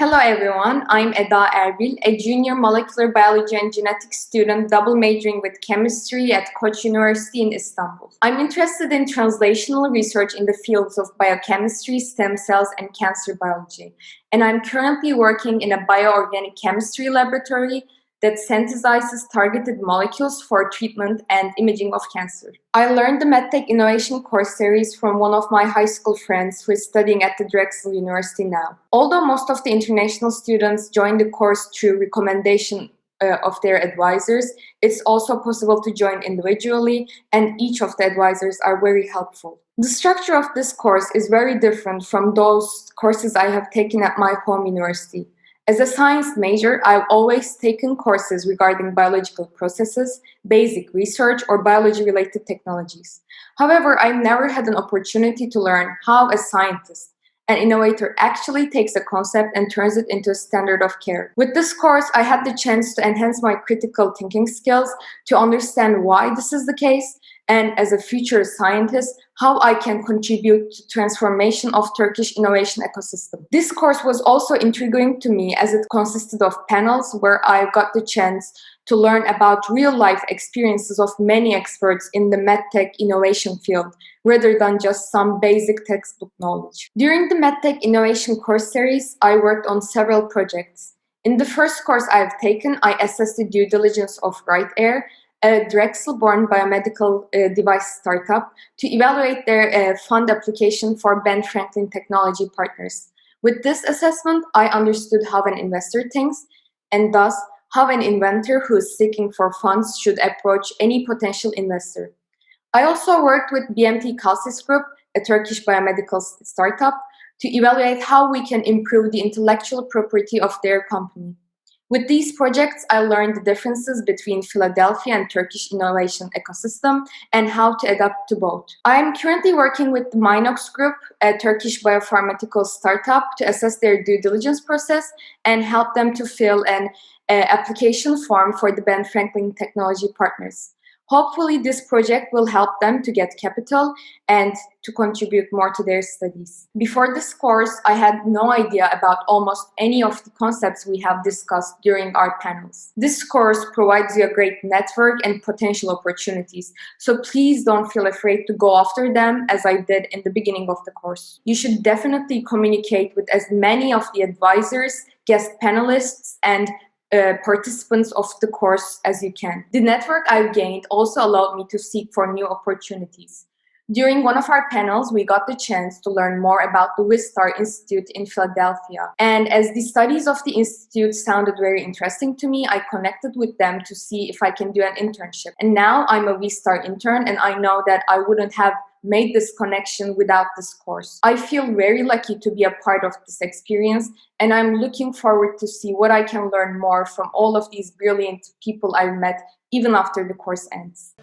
Hello everyone, I'm Eda Erbil, a junior molecular biology and genetics student double majoring with chemistry at Koç University in Istanbul. I'm interested in translational research in the fields of biochemistry, stem cells, and cancer biology. And I'm currently working in a bioorganic chemistry laboratory that synthesizes targeted molecules for treatment and imaging of cancer. I learned the MedTech Innovation course series from one of my high school friends who is studying at the Drexel University now. Although most of the international students join the course through recommendation of their advisors, it's also possible to join individually, and each of the advisors are very helpful. The structure of this course is very different from those courses I have taken at my home university. As a science major, I've always taken courses regarding biological processes, basic research, or biology-related technologies. However, I never had an opportunity to learn how a scientist, an innovator, actually takes a concept and turns it into a standard of care. With this course, I had the chance to enhance my critical thinking skills, to understand why this is the case, and as a future scientist, how I can contribute to transformation of Turkish innovation ecosystem. This course was also intriguing to me as it consisted of panels where I got the chance to learn about real-life experiences of many experts in the MedTech innovation field, rather than just some basic textbook knowledge. During the MedTech Innovation course series, I worked on several projects. In the first course I've taken, I assessed the due diligence of RightAir, a Drexel-born biomedical device startup, to evaluate their fund application for Ben Franklin Technology Partners. With this assessment, I understood how an investor thinks, and thus how an inventor who is seeking for funds should approach any potential investor. I also worked with BMT Calcis Group, a Turkish biomedical startup, to evaluate how we can improve the intellectual property of their company. With these projects, I learned the differences between Philadelphia and Turkish innovation ecosystem and how to adapt to both. I am currently working with the Minox Group, a Turkish biopharmaceutical startup, to assess their due diligence process and help them to fill an application form for the Ben Franklin Technology Partners. Hopefully, this project will help them to get capital and to contribute more to their studies. Before this course, I had no idea about almost any of the concepts we have discussed during our panels. This course provides you a great network and potential opportunities, so please don't feel afraid to go after them as I did in the beginning of the course. You should definitely communicate with as many of the advisors, guest panelists, and participants of the course as you can. The network I've gained also allowed me to seek for new opportunities. During one of our panels, we got the chance to learn more about the Wistar Institute in Philadelphia. And as the studies of the institute sounded very interesting to me, I connected with them to see if I can do an internship. And now I'm a Wistar intern, and I know that I wouldn't have made this connection without this course. I feel very lucky to be a part of this experience, and I'm looking forward to see what I can learn more from all of these brilliant people I've met even after the course ends.